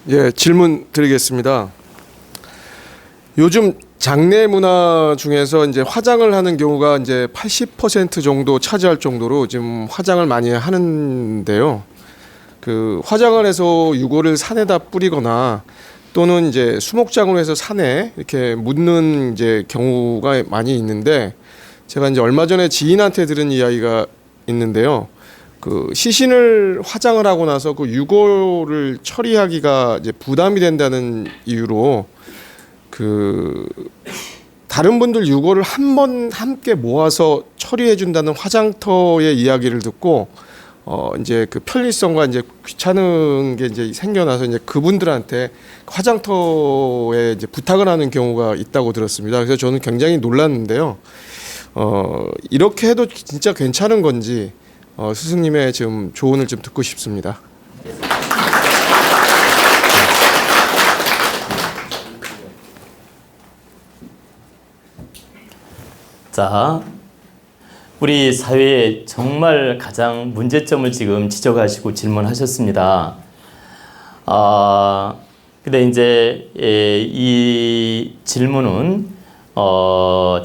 예, 질문 드리겠습니다. 요즘 장례 문화 중에서 이제 화장을 하는 경우가 이제 80% 정도 차지할 정도로 지금 화장을 많이 하는데요. 그 화장을 해서 유골을 산에다 뿌리거나 또는 이제 수목장으로 해서 산에 이렇게 묻는 이제 경우가 많이 있는데, 제가 이제 얼마 전에 지인한테 들은 이야기가 있는데요. 그 시신을 화장을 하고 나서 그 유골을 처리하기가 이제 부담이 된다는 이유로 그 다른 분들 유골을 한 번 함께 모아서 처리해 준다는 화장터의 이야기를 듣고 이제 그 편리성과 이제 귀찮은 게 이제 생겨나서 이제 그분들한테 화장터에 이제 부탁을 하는 경우가 있다고 들었습니다. 그래서 저는 굉장히 놀랐는데요. 이렇게 해도 진짜 괜찮은 건지 스승님의 지금 조언을 좀 듣고 싶습니다. 자, 우리 사회에 정말 가장 문제점을 지금 지적하시고 질문하셨습니다. 근데 이제 이 질문은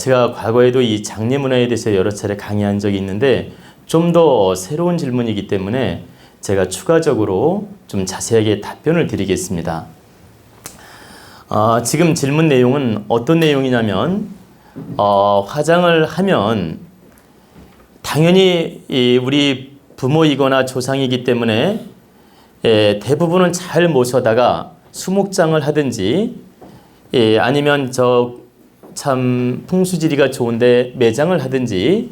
제가 과거에도 이 장례 문화에 대해서 여러 차례 강의한 적이 있는데 좀 더 새로운 질문이기 때문에 제가 추가적으로 좀 자세하게 답변을 드리겠습니다. 지금 질문 내용은 어떤 내용이냐면 화장을 하면 당연히 우리 부모이거나 조상이기 때문에 대부분은 잘 모셔다가 수목장을 하든지 아니면 참 풍수지리가 좋은데 매장을 하든지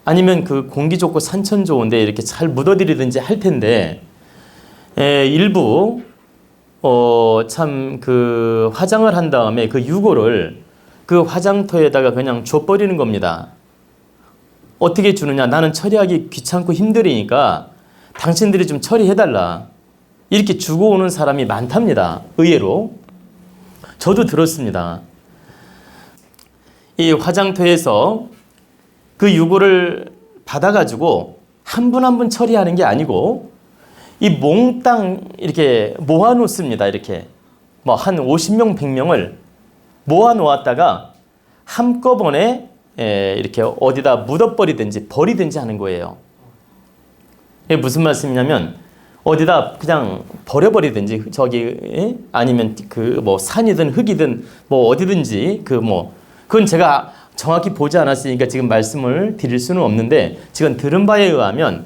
아니면 그 공기 좋고 산천 좋은데 이렇게 잘 묻어드리든지 할 텐데 일부 참 그 화장을 한 다음에 그 유골을 그 화장터에다가 그냥 줘버리는 겁니다. 어떻게 주느냐? 나는 처리하기 귀찮고 힘들으니까 당신들이 좀 처리해달라. 이렇게 주고 오는 사람이 많답니다. 의외로. 저도 들었습니다. 이 화장터에서 그 유골을 받아가지고 한 분 한 분 처리하는 게 아니고 이 몽땅 이렇게 모아 놓습니다. 이렇게 뭐 한 50명, 100명을 모아 놓았다가 한꺼번에 이렇게 어디다 묻어버리든지 버리든지 하는 거예요. 이게 무슨 말씀이냐면 어디다 그냥 버려버리든지 아니면 그 뭐 산이든 흙이든 뭐 어디든지 그건 제가 정확히 보지 않았으니까 지금 말씀을 드릴 수는 없는데 지금 들은 바에 의하면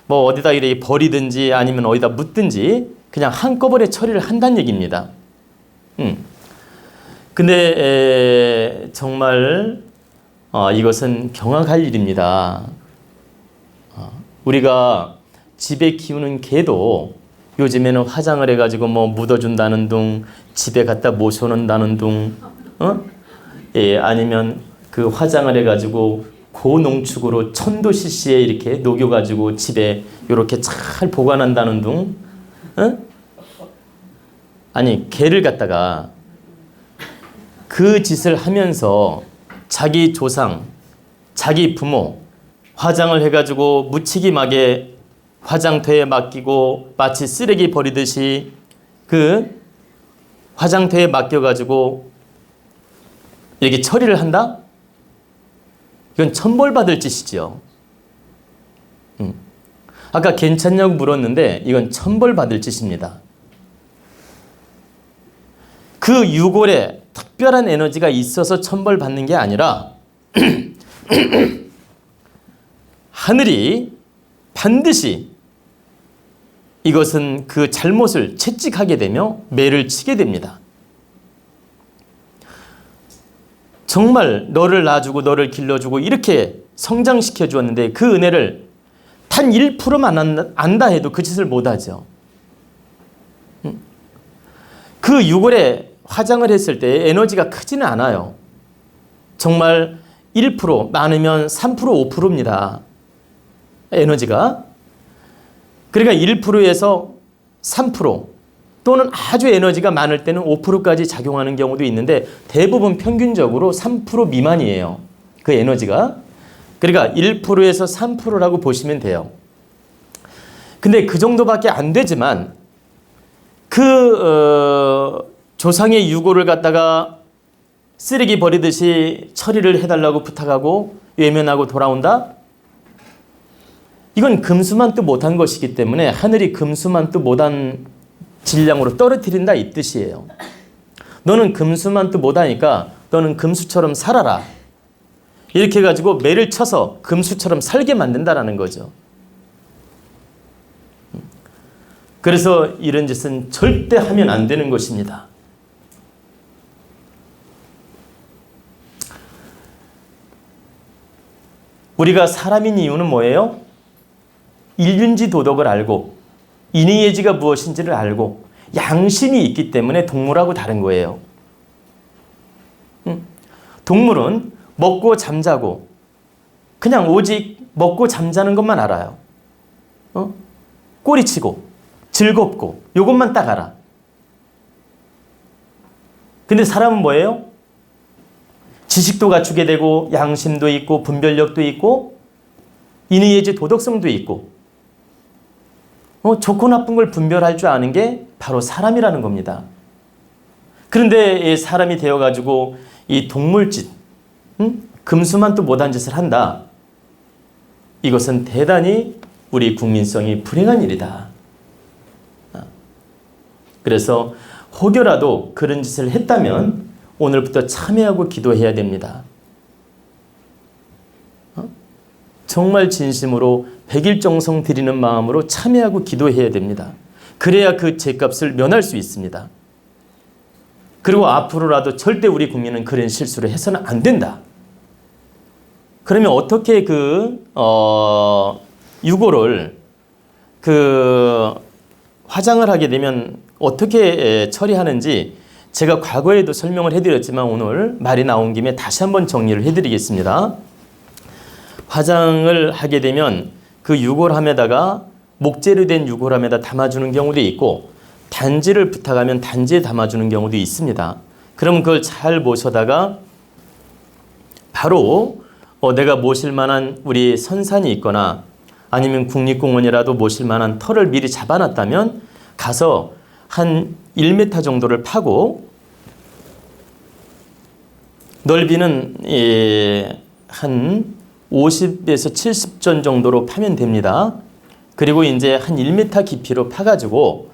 뭐 어디다 이렇게 버리든지 아니면 어디다 묻든지 그냥 한꺼번에 처리를 한다는 얘기입니다. 근데 정말 이것은 경악할 일입니다. 우리가 집에 키우는 개도 요즘에는 화장을 해가지고 뭐 묻어준다는 둥, 집에 갖다 모셔놓는다는 둥, 아니면 그 화장을 해가지고 고농축으로 1000도cc에 이렇게 녹여가지고 집에 이렇게 잘 보관한다는 둥, 아니 개를 갖다가 그 짓을 하면서 자기 조상, 자기 부모 화장을 해가지고 무책임하게 화장터에 맡기고 마치 쓰레기 버리듯이 그 화장터에 맡겨가지고 이렇게 처리를 한다? 이건 천벌받을 짓이죠. 아까 괜찮냐고 물었는데 이건 천벌받을 짓입니다. 그 유골에 특별한 에너지가 있어서 천벌받는 게 아니라 하늘이 반드시 이것은 그 잘못을 채찍하게 되며 매를 치게 됩니다. 정말 너를 낳아주고 너를 길러주고 이렇게 성장시켜 주었는데 그 은혜를 단 1%만 안다 해도 그 짓을 못하죠. 그 유골에 화장을 했을 때 에너지가 크지는 않아요. 정말 1%, 많으면 3%, 5%입니다. 에너지가. 그러니까 1%에서 3% 또는 아주 에너지가 많을 때는 5%까지 작용하는 경우도 있는데 대부분 평균적으로 3% 미만이에요. 그 에너지가. 그러니까 1%에서 3%라고 보시면 돼요. 근데 그 정도밖에 안 되지만 조상의 유골을 갖다가 쓰레기 버리듯이 처리를 해달라고 부탁하고 외면하고 돌아온다? 이건 금수만도 못한 것이기 때문에 하늘이 금수만도 못한 질량으로 떨어뜨린다 이 뜻이에요. 너는 금수만도 못하니까 너는 금수처럼 살아라. 이렇게 해가지고 매를 쳐서 금수처럼 살게 만든다라는 거죠. 그래서 이런 짓은 절대 하면 안 되는 것입니다. 우리가 사람인 이유는 뭐예요? 일륜지 도덕을 알고 인의예지가 무엇인지를 알고 양심이 있기 때문에 동물하고 다른 거예요. 동물은 먹고 잠자고 그냥 오직 먹고 잠자는 것만 알아요. 꼬리치고 즐겁고 이것만 딱 알아. 근데 사람은 뭐예요? 지식도 갖추게 되고 양심도 있고 분별력도 있고 인의예지 도덕성도 있고 좋고 나쁜 걸 분별할 줄 아는 게 바로 사람이라는 겁니다. 그런데 사람이 되어가지고 이 동물짓, 금수만도 못한 짓을 한다. 이것은 대단히 우리 국민성이 불행한 일이다. 그래서 혹여라도 그런 짓을 했다면 오늘부터 참회하고 기도해야 됩니다. 정말 진심으로 백일정성 드리는 마음으로 참회하고 기도해야 됩니다. 그래야 그 죄값을 면할 수 있습니다. 그리고 앞으로라도 절대 우리 국민은 그런 실수를 해서는 안 된다. 그러면 어떻게 유골을 화장을 하게 되면 어떻게 처리하는지 제가 과거에도 설명을 해드렸지만 오늘 말이 나온 김에 다시 한번 정리를 해드리겠습니다. 화장을 하게 되면 그 유골함에다가 목재로 된 유골함에다 담아주는 경우도 있고 단지를 부탁하면 단지에 담아주는 경우도 있습니다. 그러면 그걸 잘 모셔다가 바로 내가 모실 만한 우리 선산이 있거나 아니면 국립공원이라도 모실 만한 터를 미리 잡아놨다면 가서 한 1m 정도를 파고 넓이는 한 50에서 70전 정도로 파면 됩니다. 그리고 이제 한 1m 깊이로 파가지고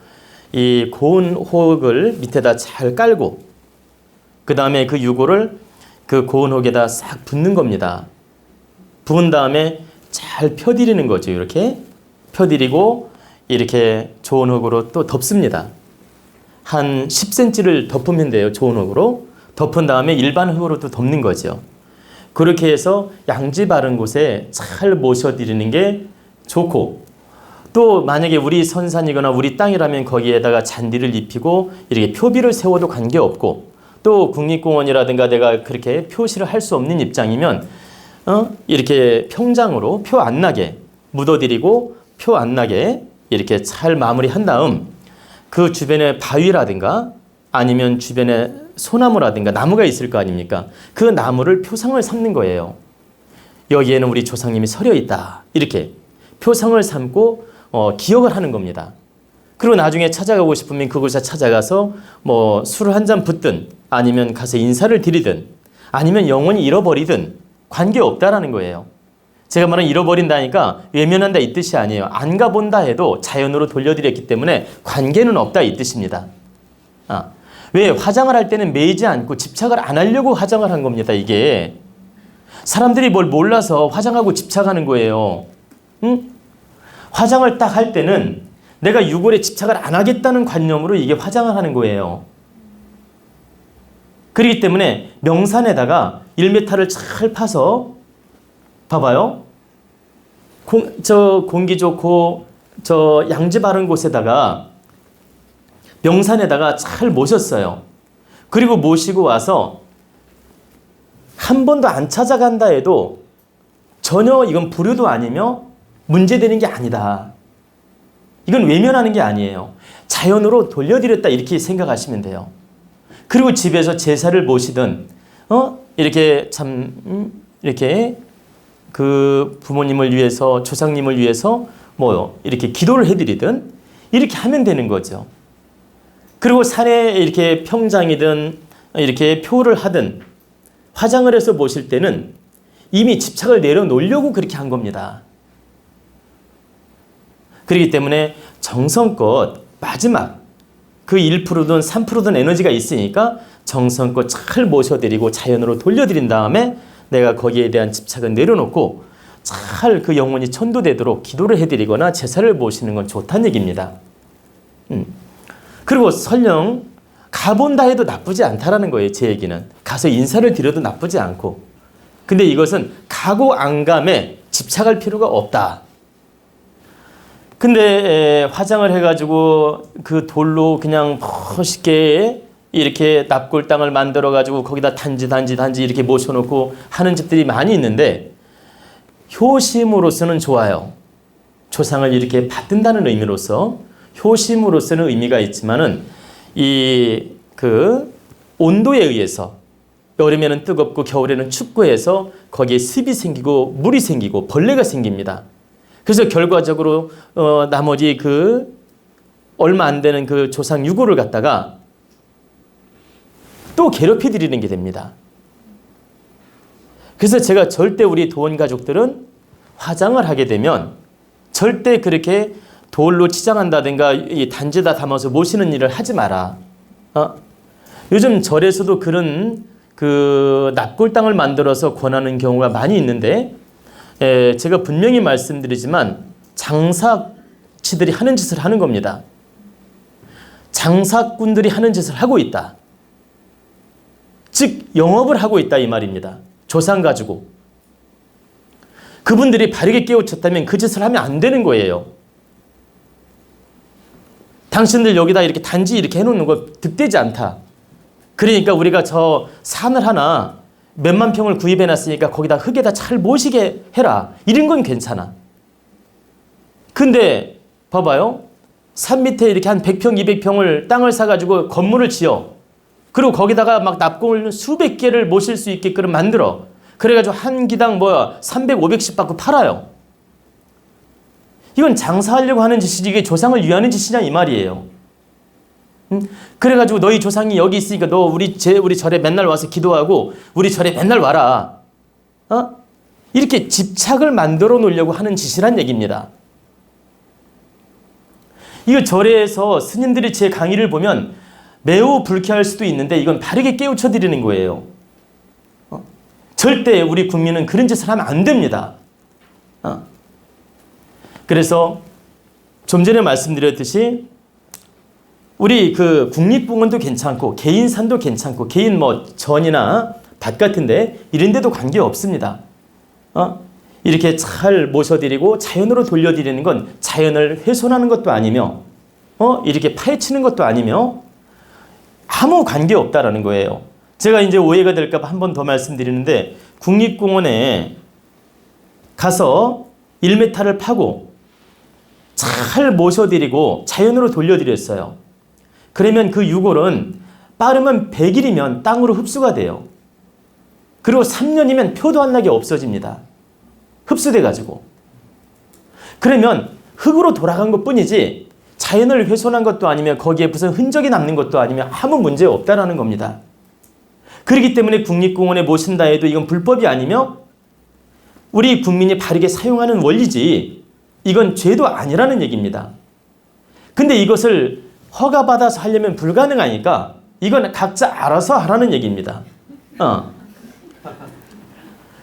이 고운 혹을 밑에다 잘 깔고 그 다음에 그 유골을 그 고운 혹에다 싹 붓는 겁니다. 부은 다음에 잘 펴드리는 거죠. 이렇게 펴드리고 이렇게 좋은 흙으로 또 덮습니다. 한 10cm를 덮으면 돼요. 좋은 흙으로. 덮은 다음에 일반 흙으로 또 덮는 거죠. 그렇게 해서 양지 바른 곳에 잘 모셔드리는 게 좋고 또 만약에 우리 선산이거나 우리 땅이라면 거기에다가 잔디를 입히고 이렇게 표비를 세워도 관계없고 또 국립공원이라든가 내가 그렇게 표시를 할 수 없는 입장이면 이렇게 평장으로 표 안 나게 묻어드리고 표 안 나게 이렇게 잘 마무리한 다음 그 주변에 바위라든가 아니면 주변에 소나무라든가 나무가 있을 거 아닙니까? 그 나무를 표상을 삼는 거예요. 여기에는 우리 조상님이 서려 있다. 이렇게 표상을 삼고 기억을 하는 겁니다. 그리고 나중에 찾아가고 싶으면 그곳에 찾아가서 술 한 잔 붓든 아니면 가서 인사를 드리든 아니면 영원히 잃어버리든 관계없다라는 거예요. 제가 말은 잃어버린다니까 외면한다 이 뜻이 아니에요. 안 가본다 해도 자연으로 돌려드렸기 때문에 관계는 없다 이 뜻입니다. 왜 화장을 할 때는 매이지 않고 집착을 안 하려고 화장을 한 겁니다. 이게 사람들이 뭘 몰라서 화장하고 집착하는 거예요. 화장을 딱 할 때는 내가 유골에 집착을 안 하겠다는 관념으로 이게 화장을 하는 거예요. 그렇기 때문에 명산에다가 1m를 잘 파서 봐봐요. 공기 좋고 양지 바른 곳에다가 명산에다가 잘 모셨어요. 그리고 모시고 와서 한 번도 안 찾아간다 해도 전혀 이건 불효도 아니며 문제되는 게 아니다. 이건 외면하는 게 아니에요. 자연으로 돌려드렸다 이렇게 생각하시면 돼요. 그리고 집에서 제사를 모시든 이렇게 이렇게 그 부모님을 위해서 조상님을 위해서 뭐 이렇게 기도를 해드리든 이렇게 하면 되는 거죠. 그리고 산에 이렇게 평장이든 이렇게 표를 하든 화장을 해서 모실 때는 이미 집착을 내려놓으려고 그렇게 한 겁니다. 그렇기 때문에 정성껏 마지막 그 1%든 3%든 에너지가 있으니까 정성껏 잘 모셔드리고 자연으로 돌려드린 다음에 내가 거기에 대한 집착은 내려놓고 잘 그 영혼이 천도되도록 기도를 해드리거나 제사를 모시는 건 좋다는 얘기입니다. 그리고 설령 가본다 해도 나쁘지 않다라는 거예요. 제 얘기는. 가서 인사를 드려도 나쁘지 않고. 근데 이것은 가고 안 감에 집착할 필요가 없다. 근데 화장을 해가지고 그 돌로 그냥 멋있게 이렇게 납골 땅을 만들어가지고 거기다 단지 이렇게 모셔놓고 하는 집들이 많이 있는데 효심으로서는 좋아요. 조상을 이렇게 받든다는 의미로서 효심으로서는 의미가 있지만은 이 그 온도에 의해서 여름에는 뜨겁고 겨울에는 춥고 해서 거기에 습이 생기고 물이 생기고 벌레가 생깁니다. 그래서 결과적으로 나머지 그 얼마 안 되는 그 조상 유골을 갖다가 또 괴롭혀 드리는 게 됩니다. 그래서 제가 절대 우리 도원 가족들은 화장을 하게 되면 절대 그렇게 돌로 치장한다든가 이 단지에다 담아서 모시는 일을 하지 마라. 요즘 절에서도 그런 그 납골 땅을 만들어서 권하는 경우가 많이 있는데 제가 분명히 말씀드리지만 장사치들이 하는 짓을 하는 겁니다. 장사꾼들이 하는 짓을 하고 있다. 즉 영업을 하고 있다 이 말입니다. 조상 가지고. 그분들이 바르게 깨우쳤다면 그 짓을 하면 안 되는 거예요. 당신들 여기다 이렇게 단지 이렇게 해놓는 거 득되지 않다. 그러니까 우리가 저 산을 하나 몇만 평을 구입해놨으니까 거기다 흙에다 잘 모시게 해라. 이런 건 괜찮아. 근데 봐봐요. 산 밑에 이렇게 한 100평, 200평을 땅을 사가지고 건물을 지어. 그리고 거기다가 막 납골 수백 개를 모실 수 있게끔 만들어. 그래가지고 한 기당 300, 500씩 받고 팔아요. 이건 장사하려고 하는 짓이지 이게 조상을 위하는 짓이냐 이 말이에요. 그래가지고 너희 조상이 여기 있으니까 너 우리 절에 맨날 와서 기도하고 우리 절에 맨날 와라. 이렇게 집착을 만들어 놓으려고 하는 짓이란 얘기입니다. 이거 절에서 스님들이 제 강의를 보면 매우 불쾌할 수도 있는데 이건 바르게 깨우쳐 드리는 거예요. 절대 우리 국민은 그런 짓을 하면 안 됩니다. 그래서 좀 전에 말씀드렸듯이 우리 그 국립공원도 괜찮고 개인산도 괜찮고 개인 전이나 밭 같은데 이런 데도 관계 없습니다. 이렇게 잘 모셔드리고 자연으로 돌려드리는 건 자연을 훼손하는 것도 아니며 이렇게 파헤치는 것도 아니며 아무 관계 없다라는 거예요. 제가 이제 오해가 될까 봐 한 번 더 말씀드리는데 국립공원에 가서 1m를 파고 잘 모셔드리고 자연으로 돌려드렸어요. 그러면 그 유골은 빠르면 100일이면 땅으로 흡수가 돼요. 그리고 3년이면 표도 한 낙이 없어집니다. 흡수돼가지고. 그러면 흙으로 돌아간 것 뿐이지 자연을 훼손한 것도 아니며 거기에 무슨 흔적이 남는 것도 아니며 아무 문제 없다라는 겁니다. 그렇기 때문에 국립공원에 모신다 해도 이건 불법이 아니며 우리 국민이 바르게 사용하는 원리지 이건 죄도 아니라는 얘기입니다. 근데 이것을 허가받아서 하려면 불가능하니까 이건 각자 알아서 하라는 얘기입니다.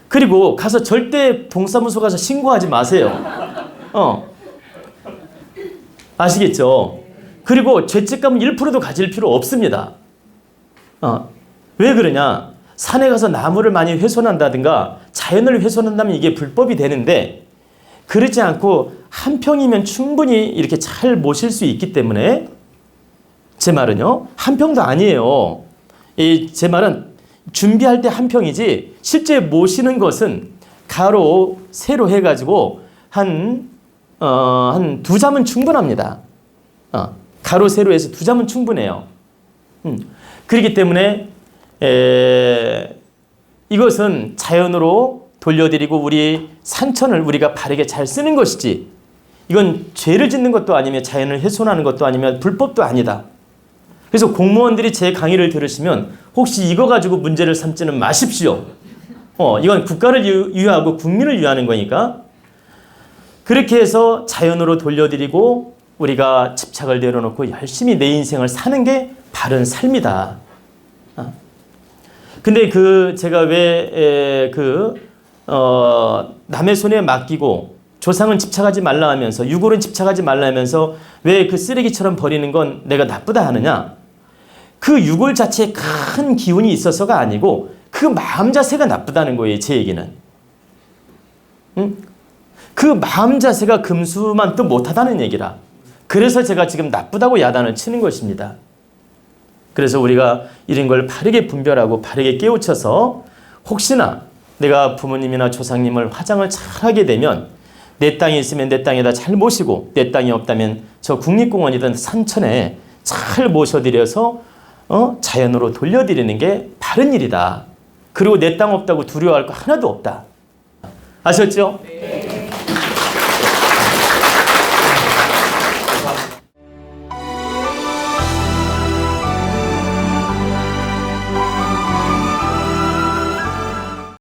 그리고 가서 절대 동사무소 가서 신고하지 마세요. 아시겠죠? 그리고 죄책감은 1%도 가질 필요 없습니다. 왜 그러냐? 산에 가서 나무를 많이 훼손한다든가 자연을 훼손한다면 이게 불법이 되는데 그렇지 않고 한 평이면 충분히 이렇게 잘 모실 수 있기 때문에 제 말은요. 한 평도 아니에요. 제 말은 준비할 때 한 평이지 실제 모시는 것은 가로 세로 해가지고 한 두 잠은 충분합니다. 가로 세로 해서 두 잠은 충분해요. 그렇기 때문에 이것은 자연으로 돌려드리고 우리 산천을 우리가 바르게 잘 쓰는 것이지 이건 죄를 짓는 것도 아니며 자연을 훼손하는 것도 아니며 불법도 아니다. 그래서 공무원들이 제 강의를 들으시면 혹시 이거 가지고 문제를 삼지는 마십시오. 이건 국가를 위하고 국민을 위하는 거니까. 그렇게 해서 자연으로 돌려드리고 우리가 집착을 내려놓고 열심히 내 인생을 사는 게 바른 삶이다. 근데 제가 왜 남의 손에 맡기고 조상은 집착하지 말라 하면서 유골은 집착하지 말라 하면서 왜 그 쓰레기처럼 버리는 건 내가 나쁘다 하느냐? 그 유골 자체에 큰 기운이 있어서가 아니고 그 마음 자세가 나쁘다는 거예요. 제 얘기는. 응? 그 마음 자세가 금수만 또 못하다는 얘기라. 그래서 제가 지금 나쁘다고 야단을 치는 것입니다. 그래서 우리가 이런 걸 바르게 분별하고 바르게 깨우쳐서 혹시나 내가 부모님이나 조상님을 화장을 잘하게 되면 내 땅이 있으면 내 땅에다 잘 모시고 내 땅이 없다면 저 국립공원이든 산천에 잘 모셔드려서 자연으로 돌려드리는 게 바른 일이다. 그리고 내 땅 없다고 두려워할 거 하나도 없다. 아셨죠? 네.